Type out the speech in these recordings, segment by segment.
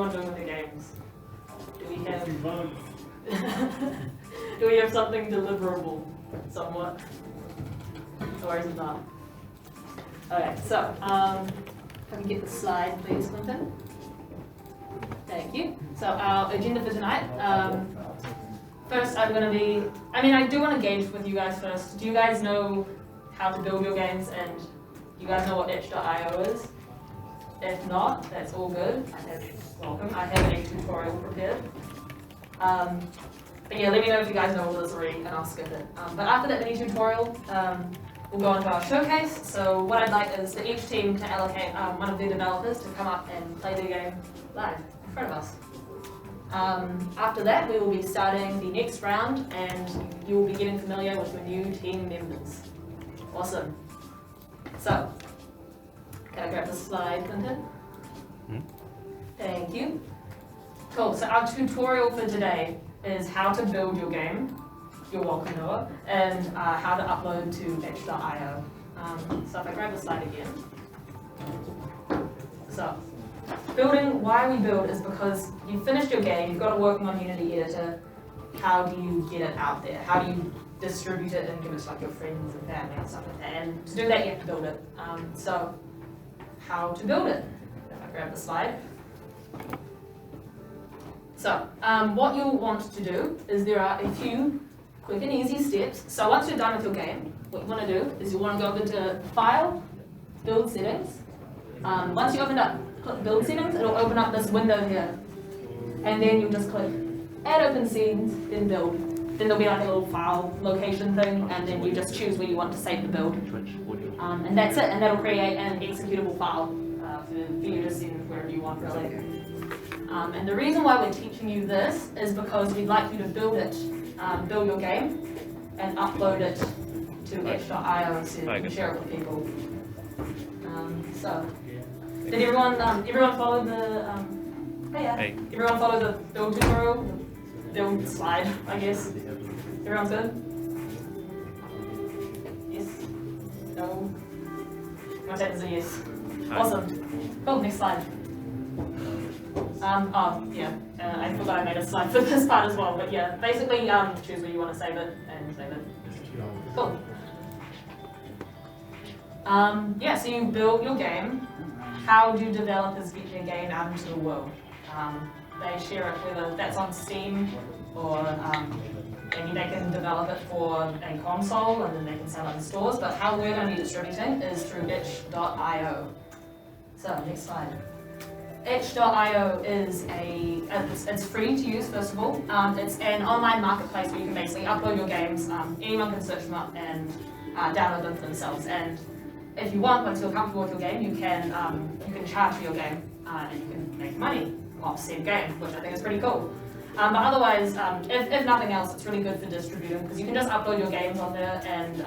everyone doing with their games? Do we have do we have something deliverable somewhat? Or is it not? Okay, so if I can get the slide please, Clinton. Thank you. So our agenda for tonight. First I do want to gauge with you guys first. Do you guys know how to build your games, and you guys know what itch.io is? If not, that's all good. Welcome. I have a tutorial prepared. But yeah, let me know if you guys know all this already and I'll skip it. But after that mini tutorial, we'll go on to our showcase. So what I'd like is for each team to allocate one of their developers to come up and play their game live in front of us. After that, we will be starting the next round and you will be getting familiar with your new team members. Awesome. So, can I grab the slide, Clinton? Thank you. Cool, so our tutorial for today is how to build your game. You're welcome, Noah. And how to upload to itch.io. So if I grab the slide again. So, building, why we build is because you finished your game, you've got it working on Unity Editor. How do you get it out there? How do you distribute it and give it to like your friends and family and stuff like that? And to do that, you have to build it. So, how to build it? If I grab the slide. So, what you'll want to do is there are a few quick and easy steps. So once you're done with your game, what you want to do is you want to go into File, Build Settings. Once you open up, click Build Settings, it'll open up this window here. And then you'll just click Add Open Scenes, then Build. Then there'll be like a little file location thing, and then you just choose where you want to save the build. And that's it, and that'll create an executable file for you to send wherever you want, really. And the reason why we're teaching you this is because we'd like you to build it, build your game, and upload it to itch.io so you can share it with people. So, did everyone follow the everyone follow the build tutorial, the build slide, I guess? Everyone's good? Yes? No? My take is a yes. Awesome. Cool, next slide. I forgot I made a slide for this part as well, but yeah, basically choose where you want to save it and save it. Cool. So you build your game. How do developers get their game out into the world? They share it, whether that's on Steam or maybe they can develop it for a console and then they can sell it in stores, but how we're going to be distributing is through itch.io. So, next slide. itch.io is it's free to use, first of all. It's an online marketplace where you can basically upload your games. Anyone can search them up and download them for themselves. And if you want, once you're comfortable with your game, you can charge for your game and you can make money off said game, which I think is pretty cool. But otherwise, if nothing else, it's really good for distributing because you can just upload your games on there and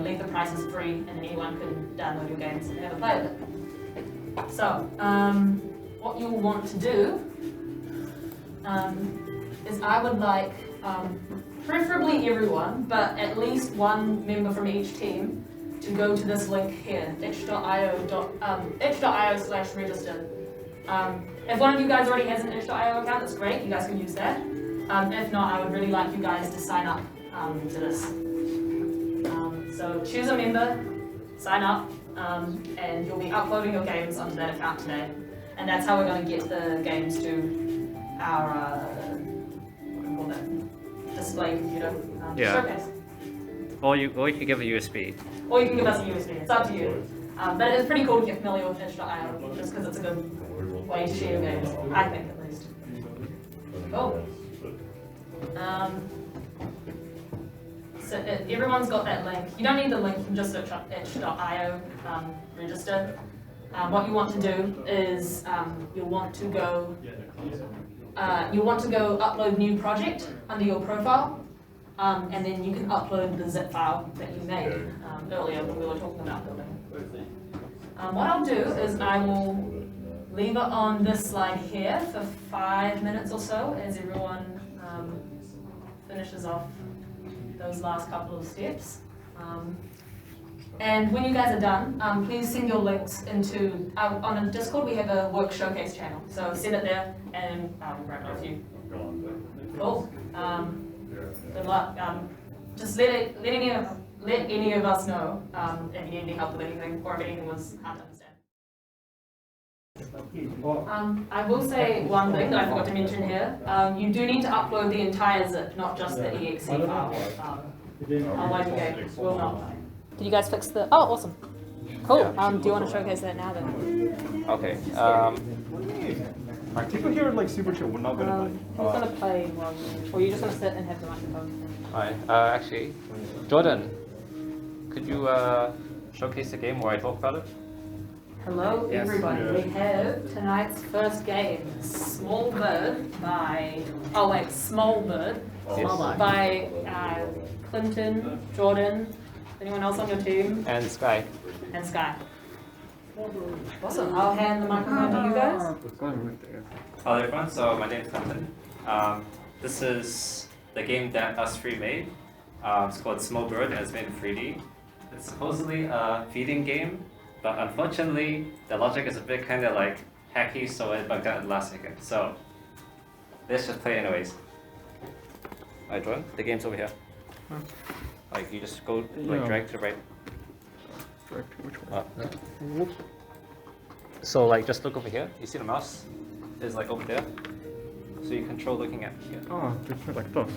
leave the prices free, and then anyone can download your games and have a play with it. So, what you'll want to do is I would like, preferably everyone, but at least one member from each team to go to this link here, itch.io/register. If one of you guys already has an itch.io account, that's great, you guys can use that. If not, I would really like you guys to sign up to this. So choose a member, sign up, and you'll be uploading your games onto that account today. And that's how we're going to get the games to our, what do you call that, display computer showcase. Or you can give a USB. Or you can give us a USB, it's up to you. But it's pretty cool to get familiar with itch.io, just because it's a good way to share your games, I think at least. Cool. So everyone's got that link. You don't need the link, you can just search up itch.io, register. What you want to do is you'll want to go upload new project under your profile, and then you can upload the zip file that you made earlier when we were talking about building. What I'll do is I will leave it on this slide here for 5 minutes or so as everyone finishes off those last couple of steps. And when you guys are done, please send your links into, on a Discord we have a work showcase channel. So send it there and we'll grab it with you. Cool. Good luck. Just let any of us know if you need any help with anything or if anything was hard to understand. I will say one thing that I forgot to mention here. You do need to upload the entire zip, not just the exe file. Otherwise your game will not. Did you guys fix the... Oh, awesome. Cool. Yeah. Do you want to showcase that now then? Okay. People here are like super chill. We're not gonna Who's going to play while you... Or are you just going to sit and have the microphone? Alright. Actually, Jordan, could you showcase the game where I talk about it? Hello Yes. everybody, we have tonight's first game, Small Bird by... Oh wait, Small Bird. Yes. By Clinton, Jordan, anyone else on your team? And Sky. And Sky. Awesome, I'll hand the microphone to you guys. Hello everyone, so my name is Clinton. This is the game that us three made. It's called Small Bird and it's made in 3D. It's supposedly a feeding game, but unfortunately the logic is a bit kind of like hacky, so it bugged out at the last second. So let's just play anyways. Alright Jordan, the game's over here. Like you just go like drag to the right. Drag to which one? So like just look over here. You see the mouse is like over there. So you control looking at here. Oh, just like this.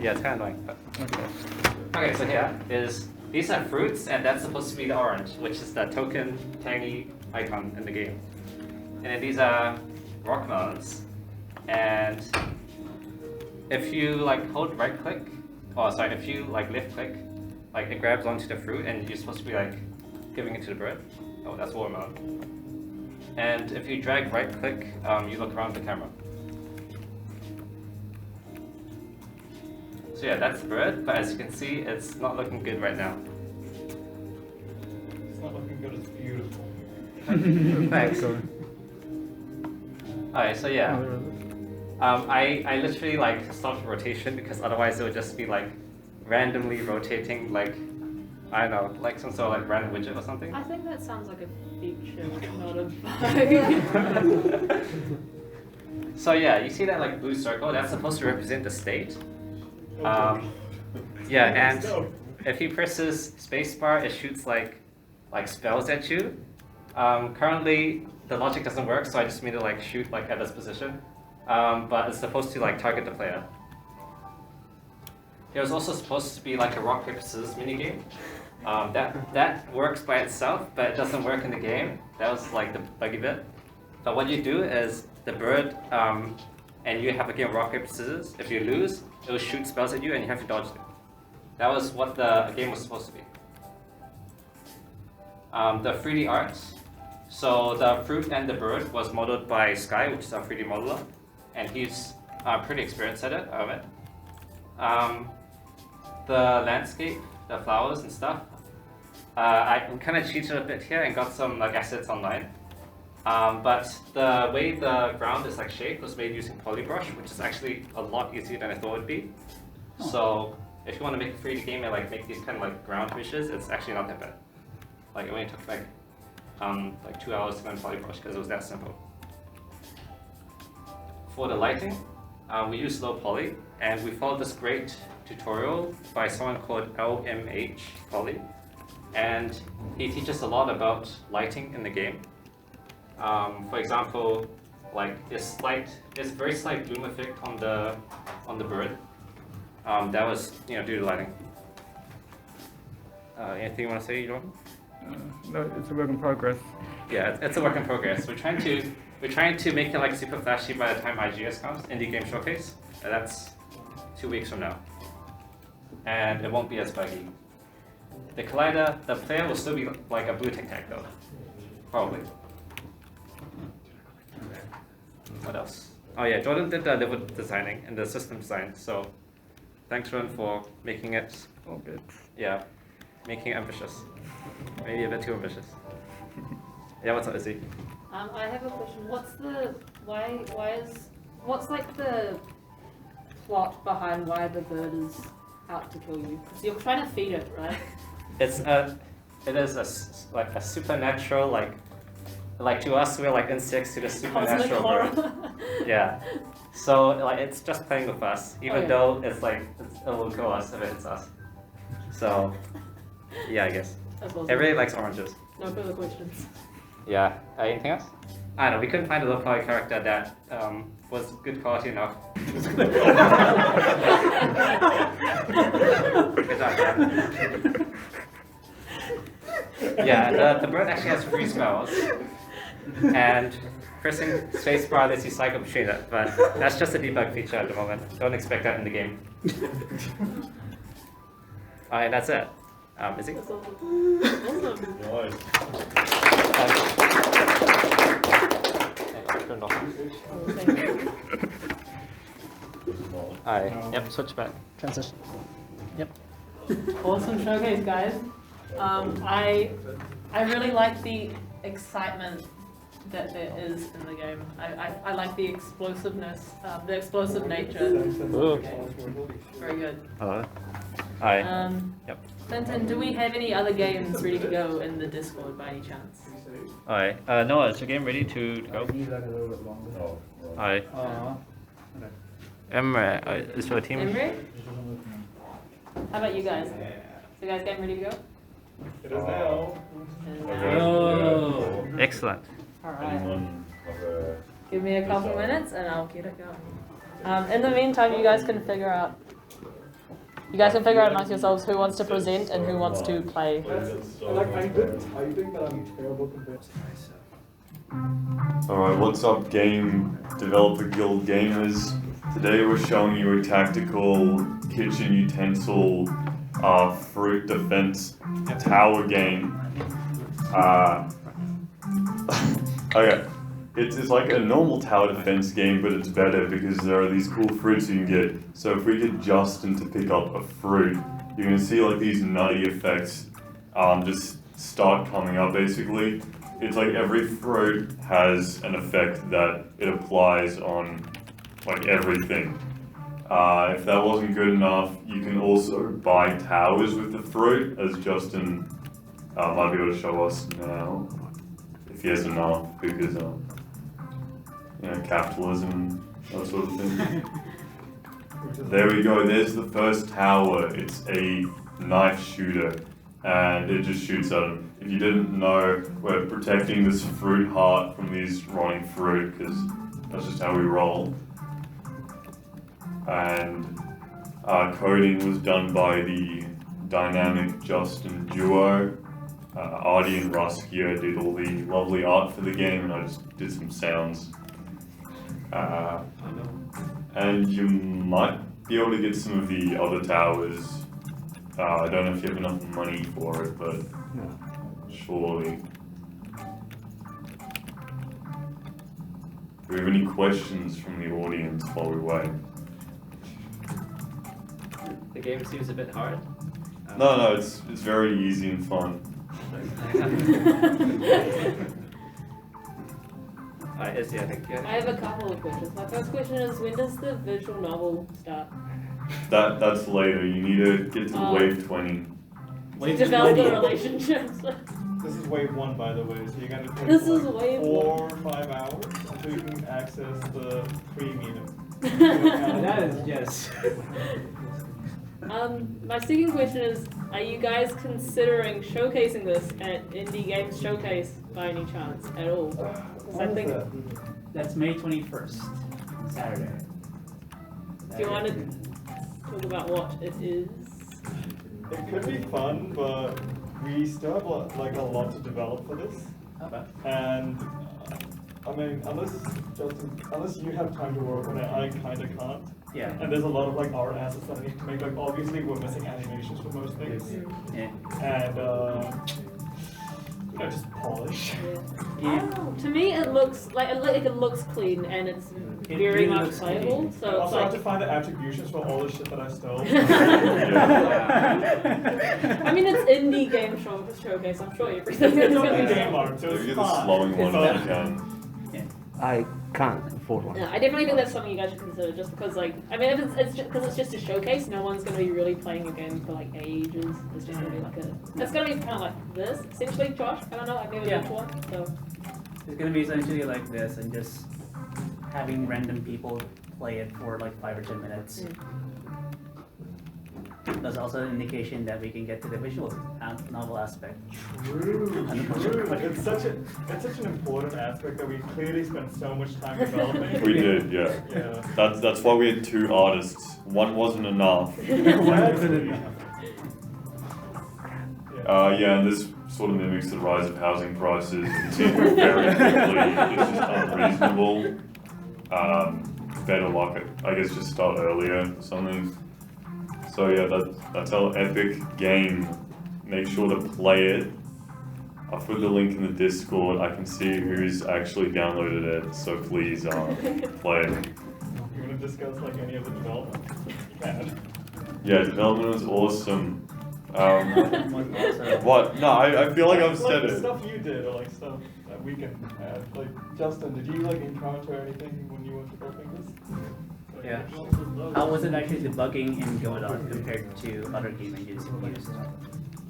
Yeah, it's kind of annoying. But... Okay. Okay, so here is these are fruits, and that's supposed to be the orange, which is the token tangy icon in the game. And then these are rock melons, and if you like hold right click, if you like left click, like it grabs onto the fruit, and you're supposed to be like giving it to the bird. Oh, that's watermelon. And if you drag right click, you look around the camera. So yeah, that's the bird, but as you can see, it's not looking good right now. It's not looking good, it's beautiful. Thanks. Alright, so yeah. I literally like stopped the rotation because otherwise it would just be like randomly rotating like, I don't know, like some sort of like random widget or something. I think that sounds like a feature, not a bug. So yeah, you see that like blue circle, that's supposed to represent the state. Yeah, and if he presses spacebar, it shoots like spells at you. Currently, the logic doesn't work, so I just made it like shoot like at this position. But it's supposed to like target the player. There's also supposed to be like a rock paper scissors minigame. That works by itself, but it doesn't work in the game. That was like the buggy bit. But what you do is the bird, and you have a game of rock paper scissors. If you lose, it will shoot spells at you, and you have to dodge them. That was what the game was supposed to be. The 3D art. So the fruit and the bird was modeled by Sky, which is our 3D modeler, and he's pretty experienced at it. The landscape, the flowers and stuff. I kind of cheated a bit here and got some like assets online. But the way the ground is like shaped was made using polybrush, which is actually a lot easier than I thought it would be. Oh. So if you want to make a 3D game and like make these kind of like ground meshes, it's actually not that bad. Like it only took like 2 hours to learn polybrush because it was that simple. For the lighting, we use low poly, and we followed this great tutorial by someone called LMH Poly, and he teaches a lot about lighting in the game. For example, like there's very slight bloom effect on the bird. That was due to lighting. Anything you want to say, Jordan? No, it's a work in progress. Yeah, it's a work in progress. We're trying to make it like super flashy by the time IGS comes, Indie Game Showcase. That's 2 weeks from now, and it won't be as buggy. The collider, the player will still be like a blue tic tac though, probably. What else? Oh yeah, Jordan did the level designing and the system design. So thanks, Jordan, for making it. All good. Yeah, making it ambitious. Maybe a bit too ambitious. Yeah, what's up, Izzy? I have a question. What's like the plot behind why the bird is out to kill you? Because you're trying to feed it, right? It's it is like a supernatural, like to us we're like insects to the supernatural world. Yeah. So like it's just playing with us, even though it will kill us if it hits us. So yeah, I guess. Everybody likes oranges. No further questions. Yeah. Anything else? I don't know. We couldn't find a low poly character that was good quality enough. Good job, Dan. Yeah, the bird actually has 3 spells, and pressing spacebar lets you cycle between it, but that's just a debug feature at the moment. Don't expect that in the game. Alright, that's it. Is it? Alright, yep, switch back. Transition. Yep. Awesome showcase, guys. I really like the excitement that there is in the game. I like the explosiveness, the explosive nature. Ooh. Very good. Alright. Yep. Clinton, do we have any other games ready to go in the Discord by any chance? Alright. Noah, is your game ready to go? Alright. Imre, is your team? Imre? How about you guys? Is you guys game ready to go? It is now. Oh. Excellent. Alright. Give me a couple minutes and I'll get it going. In the meantime, you guys can figure out amongst yourselves who wants to present and who wants to play. I'm good typing, but I'm terrible convinced. Alright, what's up game developer guild gamers? Today we're showing you a tactical kitchen utensil fruit defense tower game. Okay, it's like a normal tower defense game, but it's better because there are these cool fruits you can get. So if we get Justin to pick up a fruit, you're gonna see like these nutty effects just start coming up basically. It's like every fruit has an effect that it applies on like everything. If that wasn't good enough, you can also buy towers with the fruit, as Justin might be able to show us now, if he has enough, because you know, capitalism, that sort of thing. There we go, there's the first tower. It's a knife shooter, and it just shoots at him. If you didn't know, we're protecting this fruit heart from these rotting fruit, because that's just how we roll. And coding was done by the dynamic Justin duo. Artie and Ruskia did all the lovely art for the game, and I just did some sounds. And you might be able to get some of the other towers. I don't know if you have enough money for it, but surely. Do we have any questions from the audience while we wait? The game seems a bit hard. No, it's very easy and fun. Izzy, I think. I have a couple of questions. My first question is, when does the visual novel start? That's later. You need to get to wave 20. Develop the relationships. This is wave 1, by the way, so you're gonna take This is wave 4 or 5 hours until you can access the premium. That is yes. My second question is, are you guys considering showcasing this at Indie Games Showcase by any chance at all? 'Cause I think, That's May 21st, Saturday. do you want to talk about what it is? It could be fun, but we still have a lot to develop for this. Okay. And I mean, unless you have time to work on it, I kind of can't. Yeah. And there's a lot of art assets that I need to make. Like obviously, we're missing animations for most things, Yeah. and just polish. Yeah. To me, it looks like it looks clean and it's It very really much looks playable. clean. So I it's also have to like, find the attributions for all the shit that I stole. I mean, it's Indie Game Showcase. I'm sure everything It's is only gonna game art, so Maybe it's get the fine. slowing one But- if you can. I can't, fourth one. Yeah, I definitely think that's something you guys should consider. Just because, like, I mean, if it's just because it's just a showcase, no one's going to be really playing a game for like ages. It's just going to be like it's going to be kind of like this, essentially, Josh. I don't know. I've never Yeah. been to one, so. It's gonna be essentially like this, and just having random people play it for like 5 or 10 minutes. That's also an indication that we can get to the visual novel aspect. True. It's such an important aspect that we clearly spent so much time developing. We did, yeah. Yeah. That's why we had 2 artists. One wasn't enough. Exactly. Yeah, and this sort of mimics the rise of housing prices. Continue very quickly. It's just unreasonable. Better luck, I guess, just start earlier or something. So yeah, that's our epic game. Make sure to play it. I'll put the link in the Discord. I can see who's actually downloaded it, so please play it. You want to discuss like any of the development? You can. Yeah, development was awesome. What? No, I feel like I've said it. Stuff you did, or like stuff that we can add. Like Justin, did you like encounter anything when you were developing this? Yeah. How was it actually debugging in Godot compared to other game engines you used?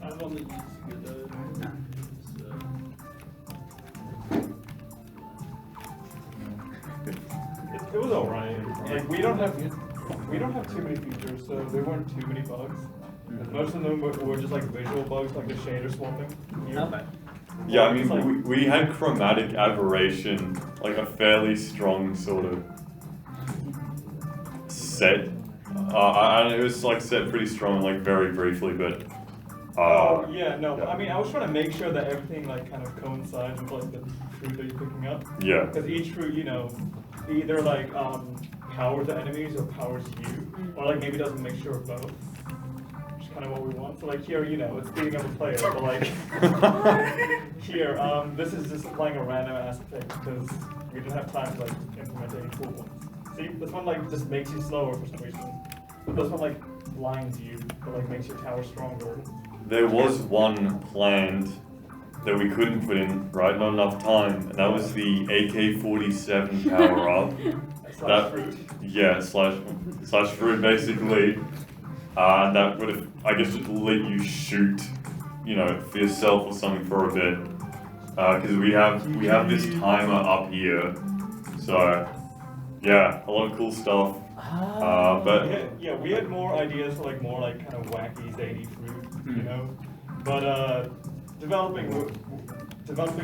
I've only used Godot. It was alright. Like we don't have too many features, so there weren't too many bugs. Most of them were just like visual bugs, like the shader swapping. Okay. Yeah, I mean, we had chromatic aberration, like a fairly strong sort of set. It was like set pretty strong, like very briefly, but. Oh yeah, no. I mean, I was trying to make sure that everything like kind of coincides with like the fruit that you're picking up. Yeah. Because each fruit, you know, either like powers the enemies or powers you, or like maybe doesn't make sure of both. Which is kind of what we want. So like here, you know, it's beating up a player, but like here, this is just applying a random aspect because we didn't have time to like implement any cool ones. See, this one like just makes you slower for some reason, but this one like blinds you, but like makes your tower stronger. There was one planned that we couldn't put in, right? Not enough time, and that was the AK-47 power up. Slash fruit. Yeah, slash fruit basically. That would have, I guess, just let you shoot, you know, for yourself or something for a bit. Because we have this timer up here, so yeah, a lot of cool stuff. But we had more ideas for like more like kind of wacky zany fruit, you know. But developing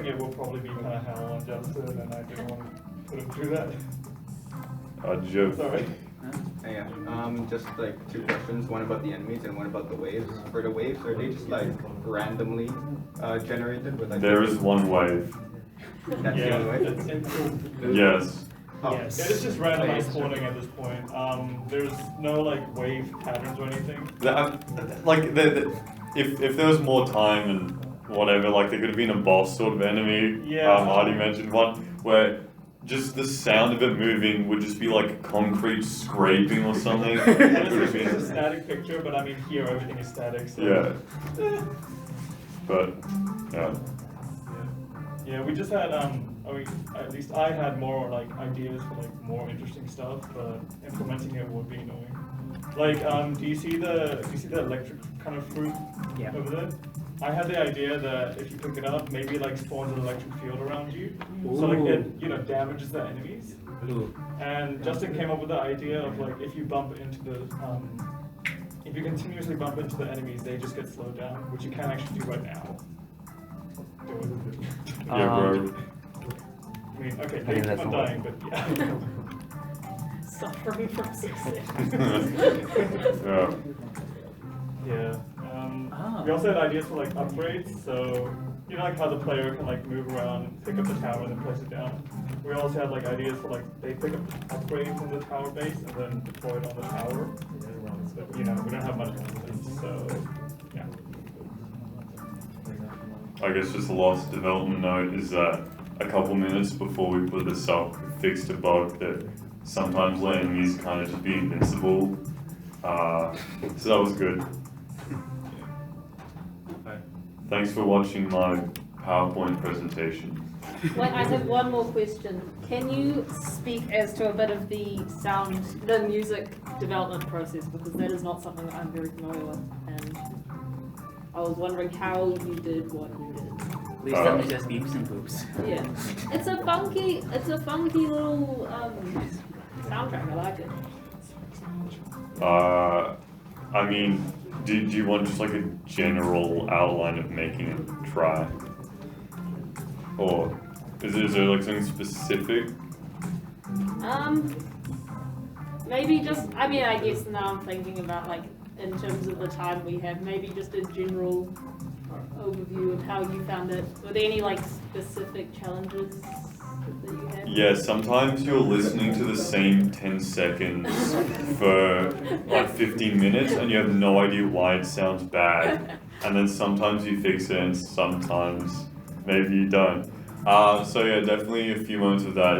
it will probably be kind of hell on Justin, and I didn't want to put him through that. Joke. Sorry. Yeah, just like 2 questions, one about the enemies and one about the waves. For the waves, are they just like randomly generated with like... There is one wave. That's the only way? Yes. Oh. Yeah, it's just randomly spawning at this point. There's no like wave patterns or anything. If there was more time and whatever, like there could have been a boss sort of enemy. Yeah. Artie mentioned one where just the sound of it moving would just be like concrete scraping or something. It's a static picture, but I mean here everything is static. So. Yeah. But yeah. Yeah, we just had at least I had more like ideas for like more interesting stuff, but implementing it would be annoying. Like, do you see the electric kind of fruit over there? I had the idea that if you pick it up, maybe it like spawns an electric field around you, so like it damages the enemies. Ooh. And Justin came up with the idea of like if you continuously bump into the enemies, they just get slowed down, which you can't actually do right now. Yeah, bro. I mean, okay, I think they keep that's on the dying, but yeah. Suffering from success. Yeah. Yeah. We also had ideas for like upgrades, so you know like how the player can like move around and pick up the tower and then place it down. We also had like ideas for like they pick up the upgrade from the tower base and then deploy it on the tower. But you know, we don't have much confidence, so yeah. I guess just the last development note is that a couple minutes before we put this up, we fixed a bug that sometimes let enemies kind of just be invincible. So that was good. Thanks for watching my PowerPoint presentation. Wait, I have one more question. Can you speak as to a bit of the music development process? Because that is not something that I'm very familiar with. And I was wondering how you did what you did. Please tell me just beeps and boops. Yeah. It's a funky little soundtrack. I like it. I mean, do you want just like a general outline of making a track? Or is there like something specific? Maybe just, I mean, I guess now I'm thinking about like, in terms of the time we have, maybe just a general overview of how you found it. Were there any like specific challenges that you had? Yeah, sometimes you're listening to the same 10 seconds for like 15 minutes and you have no idea why it sounds bad. And then sometimes you fix it and sometimes maybe you don't. So yeah, definitely a few moments of that.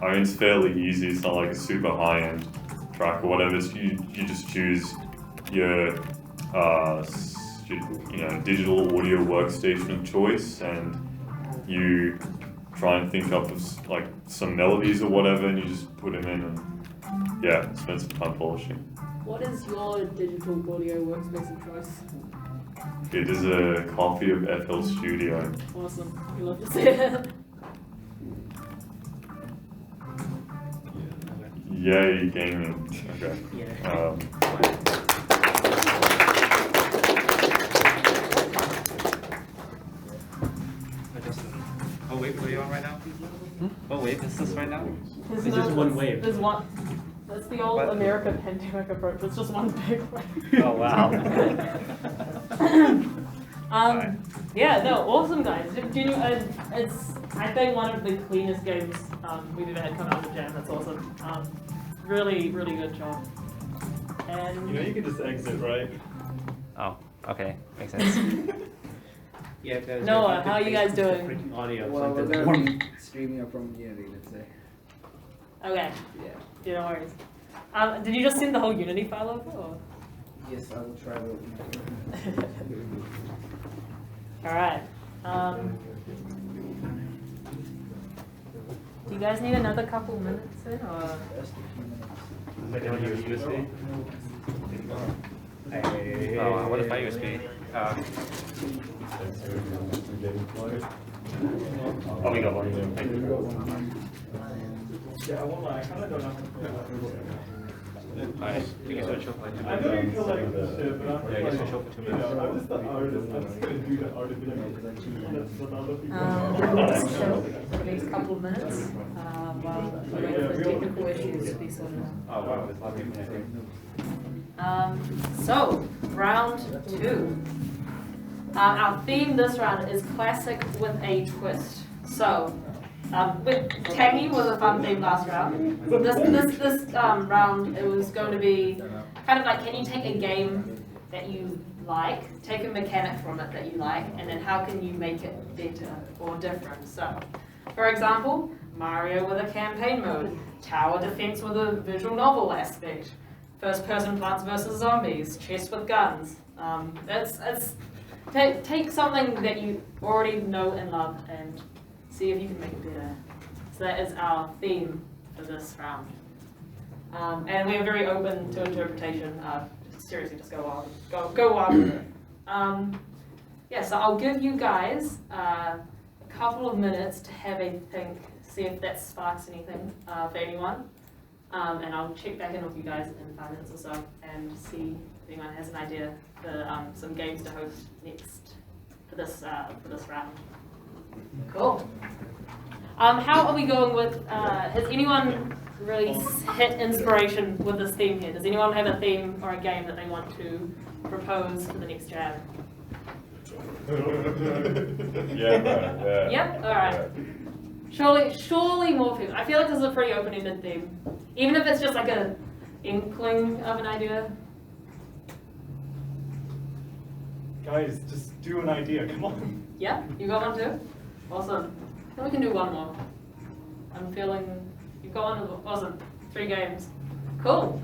It's fairly easy. It's not like a super high-end track or whatever. You just choose your digital audio workstation of choice, and you try and think up of like some melodies or whatever, and you just put them in, and yeah, spend some time polishing. What is your digital audio workspace of choice? It is a copy of FL Studio. Awesome. We love to see it. Yay, gaming. Okay. Yeah. Oh wait, are you on right now? Oh wait, is this right now? There's It's just one wave. There's one. That's the old What? America pandemic approach. It's just one big wave. Oh wow. Yeah, no, awesome guys. Do you know, it's I think one of the cleanest games we've ever had come out of the jam. That's awesome. Really, really good job. And You know you can just exit, right? Oh, okay, makes sense. Yeah, guys. Noah, how are you guys doing? Freaking audio. Well, we're something. gonna be streaming up from Unity, let's say. Okay, Yeah. yeah, no worries. Did you just send the whole Unity file over? Or? Yes, I will try to. All right. Do you guys need another couple minutes in, or? Just a few minutes. USB? Hey. Oh, what if I USB? Oh, we got one. Thank you. Yeah, I won't lie, I kind of don't know how to play Alright, you can switch over. I know you feel like shit, but I'm Yeah, you like, can switch over 2 you minutes. know, I'm just the artist. I'm just gonna do the art and be like, that's what other people Just chill for the next couple of minutes while we wait for the technical issues to be sorted out. Oh wow, it's not So, round 2. Our theme this round is classic with a twist. So, with Tangy was a fun theme last round. This round, it was going to be kind of like, can you take a game that you like, take a mechanic from it that you like, and then how can you make it better or different? So, for example, Mario with a campaign mode, Tower Defense with a visual novel aspect, first-person Plants vs. Zombies, chess with guns. Take something that you already know and love and see if you can make it better. So that is our theme for this round. And we are very open to interpretation. Seriously, just go wild with it. Yeah, so I'll give you guys a couple of minutes to have a think, see if that sparks anything for anyone. And I'll check back in with you guys in 5 minutes or so and see if anyone has an idea for some games to host next for this round. Cool. How are we going with? Has anyone really hit inspiration with this theme here? Does anyone have a theme or a game that they want to propose for the next jam? Yeah, right, yeah. Yep. All right. Surely more people. I feel like this is a pretty open-ended theme, even if it's just like a inkling of an idea. Guys, just do an idea, come on. Yeah, you got one too? Awesome. Then we can do one more. I'm feeling you've got one. Awesome. 3 games. Cool.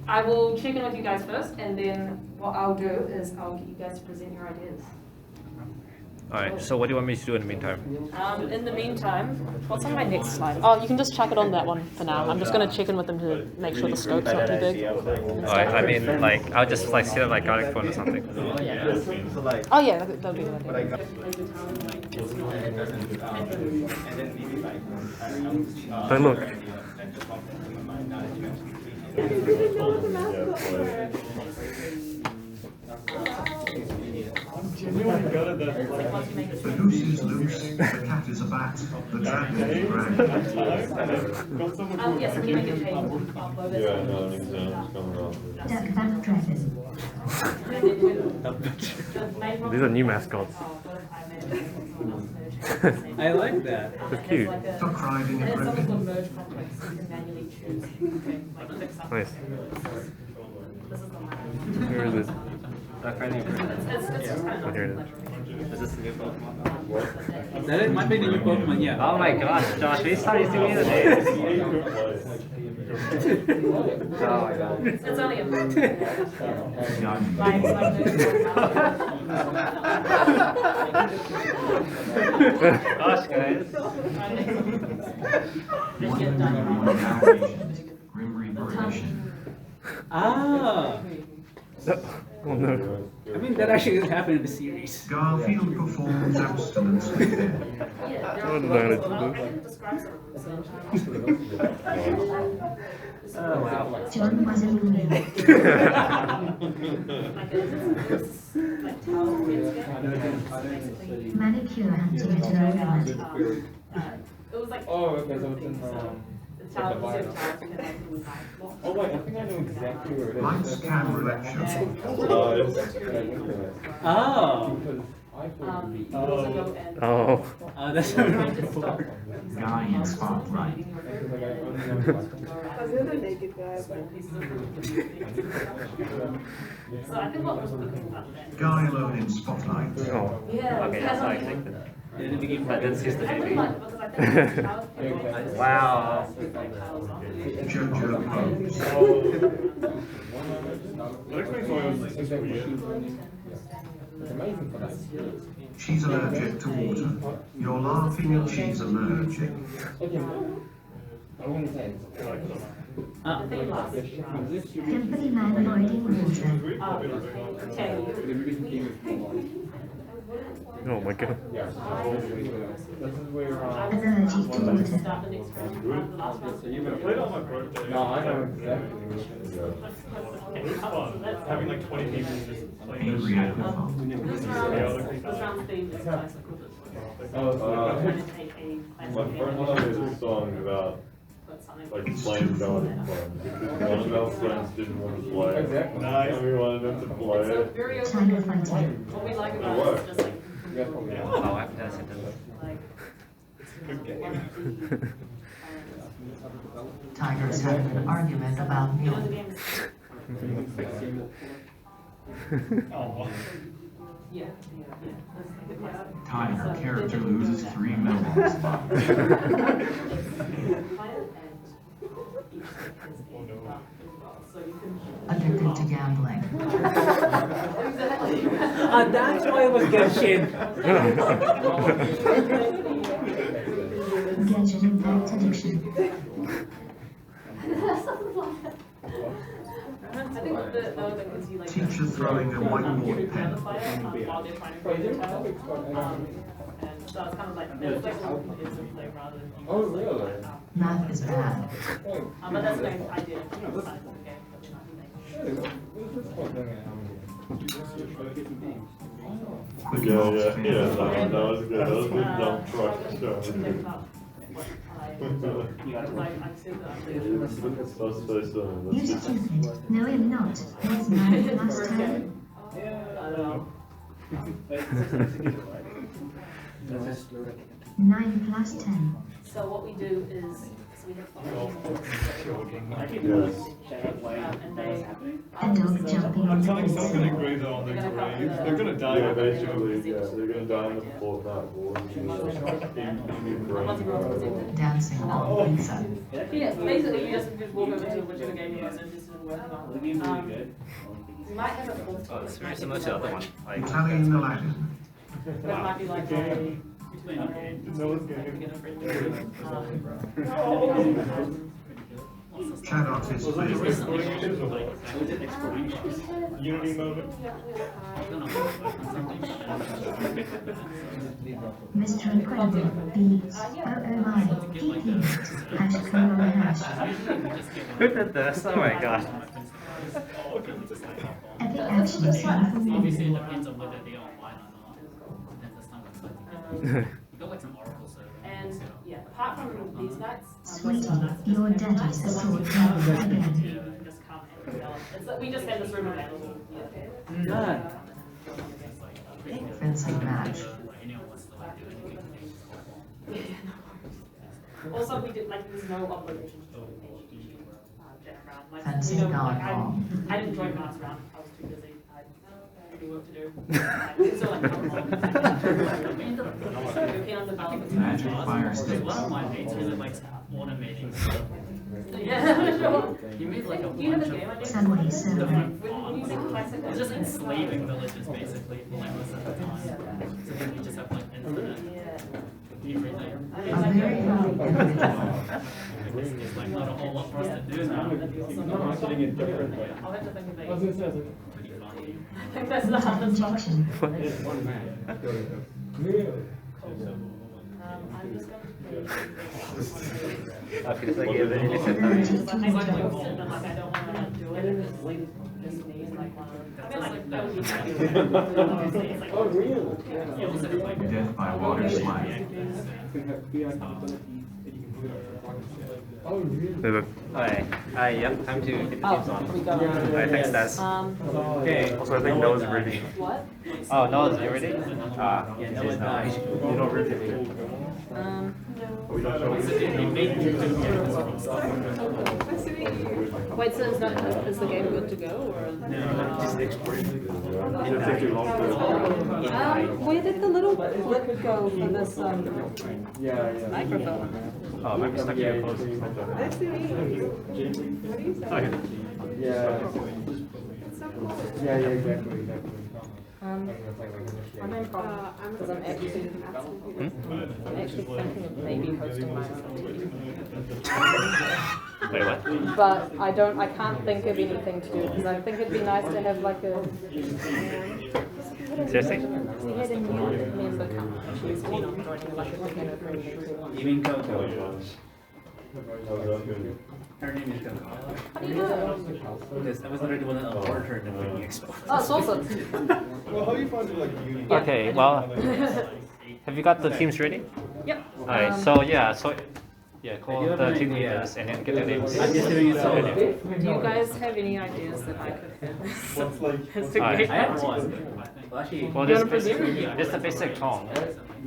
I will check in with you guys first, and then what I'll do is I'll get you guys to present your ideas. Alright, so what do you want me to do in the meantime? In the meantime, what's on my next slide? Oh, you can just chuck it on that one for now. I'm just going to check in with them to make sure the scope's not too big. Alright, I mean, like, I'll just like sit on my garlic phone or something. Oh yeah, that'll be a good idea. But look. I'm genuinely good at that. The goose is loose, the cat is a bat, the dragon is grand. Yes, if you make a page, upload it. Yeah, no, an exam's coming up. Duck Bank Dragon. These are new mascots. I like that. That's cute. Duck riding a And it's something griffin. called merge complex, so you can manually choose. Like fix up. Nice. This is the map. Where is it? It's just kind Oh, of. here it is. Is this a new Pokemon? That it might be the new Pokemon, yeah. Oh my gosh, Josh, we saw you doing it. Oh my god. It's only a. Gosh, guys. Grim Reaper Edition. Ah! Oh no. I mean, that actually doesn't happen in the series. Garfield performs abstinence with death. What did I do? Oh wow. John was a loony. Manicure hunting at an ornament. It was like. Oh, okay, so it's in Oh wait, I think I know exactly where it is. Lights, camera, lecture. Oh! Oh. That's Guy in spotlight. So I think what was really cool about that. Guy alone in spotlight. Oh. Yeah. Okay, that's how I expected. in the beginning. But this is the I baby. think like, because I think Wow. Jojo pose. That explains why it was so weird. She's allergic to water. You're laughing and she's allergic. Company man avoiding water. Oh my god. Allergic to water. I played on my birthday. No, I know exactly. It was fun. Having like 20 people just playing. Angry aquaphone. My friend made a song about like playing going fun because one of our friends didn't want to play. Exactly. Nice. And we wanted them to play it. Tiger fighting. What we like It about it worked. is just like, Oh, I have to send them. like, Good game. Tigers having an argument about you know, the milk. game's. Oh. Yeah. Tiger character loses 3 millions. Addicted to gambling. That's why it was Genshin. Gadget impact addiction. I think the other thing is you like. Teacher throwing a whiteboard pen. While they're trying to create a child. And so it's kind of like, it's like it's a play rather than. Oh, really? Math is bad. But that's the idea of the science of the game. Yeah, that was good. That was a good dump truck show. Let's say so. You're stupid. No, I'm not. There's 9 plus 10. I don't know. 9 plus 10. So what we do is, so we have and they. A dog jumping on I'm the telling fence. someone to agree though on their grave. They're gonna die Yeah, eventually. basically, yeah, they're gonna die in the Fortnite war. Dancing on pizza. Yeah, basically you just walk over to whichever game you're most interested in working on. You might have a full. Oh, it's very similar to the other one. Like, Italian Aladdin. That might be like my No one's getting Chat artist Was it just favorite. explorations or what? Unity moment? Mr. Incredible, beats, OOI, PP, hash colon hash. Who did this? Oh my god. Epic action scene for Obviously, it movie. depends on whether they're online or not. Depends on some website. You've got like some Oracle server. And yeah, apart from these nights, Sweetie, your daddy's a sword devil again. just come and develop. It's like we just had this room available. Fencing match. Also, we did like there's no obligation to join jam around. Like, Fencing like, gone I didn't join last round. I was too busy. I had work to do. So like, Magic fire sticks. One of my mates really likes automating stuff. yeah, sure. He made like a You have a bunch game of idea? Somebody said different With farms. music classic. It's just enslaving villages basically for like most of the time. So then you just have like infinite everything. a very early individual. It's like not a whole lot for us to do now. Putting it differently. I'll have to think of I was gonna say, I was like, Pretty fun. I think that's the hardest part. Injection. I'm just going to I feel like you have any Energy different team like I dragon. don't want to do it. It's like just me and like one of I feel like that would be oh, really? Death by water slide. Oh, really? Hi, yep, time to get the teams on. Alright, thanks, Daz. Okay. Also, I think Noah's ready. What? Oh, no, you ready? Yeah, no one died. You don't ready. Wait, so is the game good to go or? It'll take too long to. Where did the little clip go for this microphone? Oh, maybe stuck to your clothes. Yeah, exactly. I'm because I'm actually thinking of maybe hosting my own team. Wait, what? But I can't think of anything to do because I think it'd be nice to have like a. Seriously? We had a new member come. She's keen on joining like a beginner friendly team. You mean Coco? Her name is Coco. How do you know? Because I was literally the one that awarded her the Wiki Expo. Oh, it's awesome. Well, how do you find it like uni? Okay, well, have you got the teams ready? Yep. Alright, so call the team leaders and then get their names. I'm just doing it solo. Do you guys have any ideas that I could have? What's like? As a Alright. game? I have one. Well, actually, Well, You there's wanna proceed? there's the basic Pong. I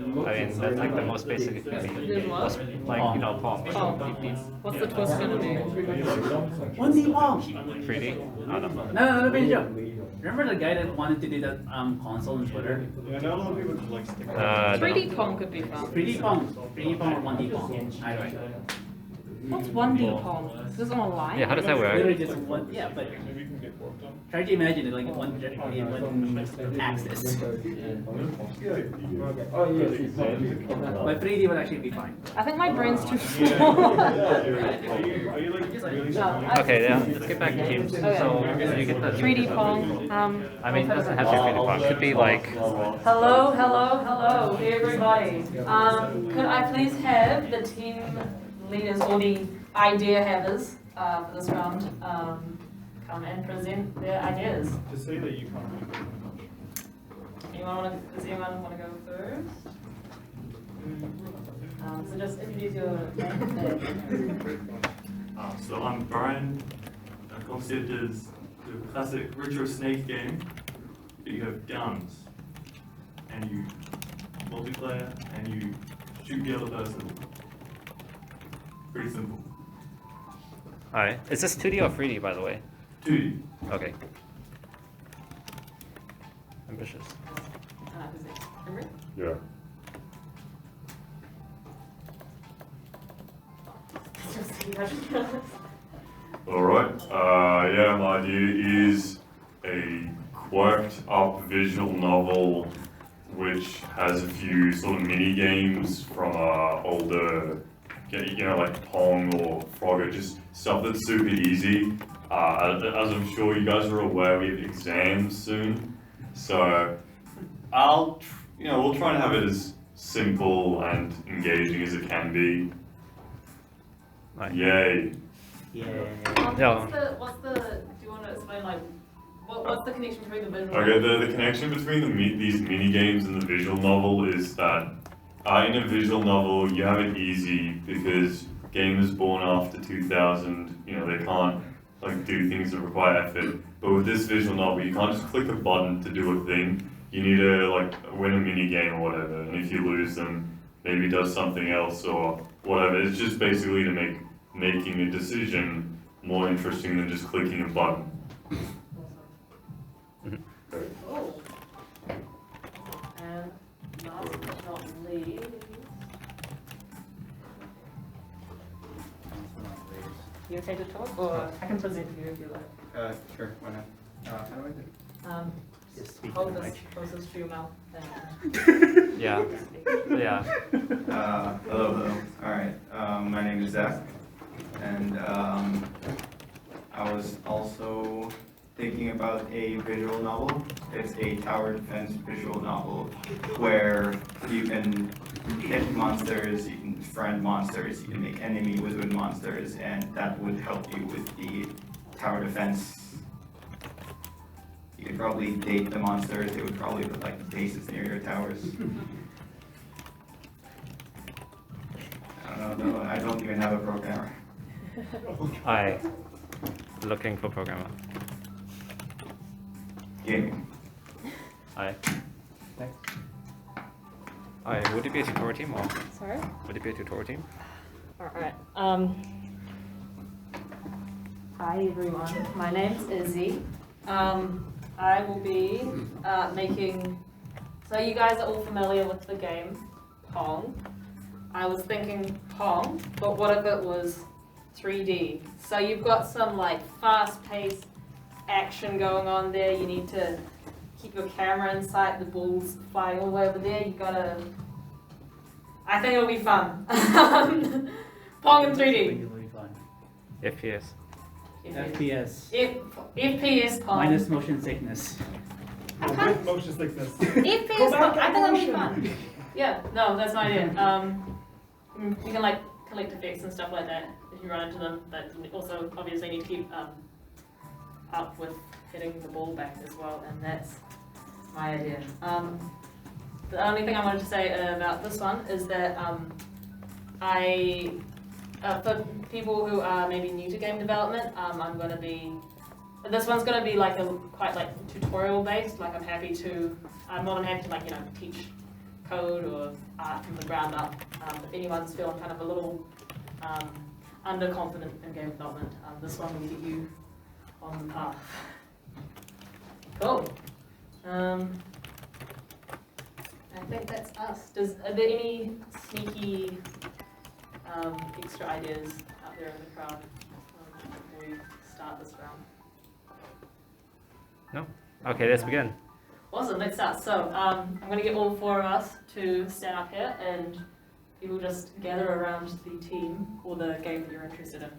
mean, that's like the most basic. There's what? Like, you know, Pong. Oh. What's the twist gonna be? 1D Pong! 3D? I don't know. No, big joke. Remember the guy that wanted to do that console on Twitter? Yeah, not a lot of people just like stick. 3D Pong could be fun. 3D Pong or 1D Pong? Either way. What's 1D Pong? Is this online? Yeah, how does that Literally work? just one, yeah, but Maybe you can get worked on. try to imagine it like one axis. Oh, yes. But 3D would actually be fine. I think my brain's too small. Are you like really strong? Okay, yeah, let's get back to teams. So, you get the 3D Pong. I mean, it doesn't have to be 3D Pong. It could be like, Hello, everybody. Could I please have the team leaders or the idea havers for this round come and present their ideas? To say that you can't do it. Does anyone want to go first? So just introduce your name. So I'm Brian. The concept is the classic retro snake game. You have guns, and you multiplayer, and you shoot the other person. Pretty simple. alright. Is this 2D or 3D, by the way? 2D. Okay. Ambitious. Who's next? Imre? Yeah. Alright, yeah, my idea is a quirked up visual novel which has a few sort of mini games from older, like Pong or Frogger, just stuff that's super easy. As I'm sure you guys are aware, we have exams soon, so we'll try and have it as simple and engaging as it can be. Right. Yay! Yeah. Yeah. What's the, do you want to explain, like, what's the connection between the visual? Okay, the connection between these mini games and the visual novel is that in a visual novel you have it easy because gamers born after 2000, they can't like do things that require effort. But with this visual novel, you can't just click a button to do a thing. You need to like win a mini game or whatever, and if you lose them, maybe it does something else or whatever. It's just basically to make making a decision more interesting than just clicking a button. Oh. And last but not least. You okay to talk, or I can present you if you like. Sure, why not? How do I do? Just speak Hold to the this mic. closest to your mouth. Yeah. Yeah. Hello. Alright, my name is Zach, and I was also thinking about a visual novel. It's a tower defense visual novel where you can hit monsters, you can friend monsters, you can make enemy wizard monsters, and that would help you with the tower defense. You could probably date the monsters, they would probably put like bases near your towers. I don't know, I don't even have a programmer. Looking for programmer. Gaming. Would it be a tutorial team or Sorry? would it be a tutorial team? Alright. Hi everyone, my name's Izzy. I will be making, so you guys are all familiar with the game Pong. I was thinking Pong, but what if it was 3D? So you've got some like fast-paced action going on there. You need to keep your camera in sight, the ball's flying all the way over there. You gotta, I think it'll be fun. Pong in 3D. Really fun. FPS. FPS. FPS Pong. Minus motion sickness. With motion sickness. FPS Pong, I think it'll be fun. Yeah, no, that's my idea. You can like collect effects and stuff like that if you run into them, but you also obviously need to keep up with hitting the ball back as well, and that's my idea. The only thing I wanted to say about this one is that for people who are maybe new to game development, this one's going to be like quite like tutorial based. Like I'm more than happy to teach code or art from the ground up. If anyone's feeling kind of a little underconfident in game development, this one will get you on the path. Cool. I think that's us. Are there any sneaky extra ideas out there in the crowd before we start this round? No? Okay, let's begin. Awesome, let's start. So I'm going to get all four of us to stand up here and you will just gather around the team or the game that you're interested in.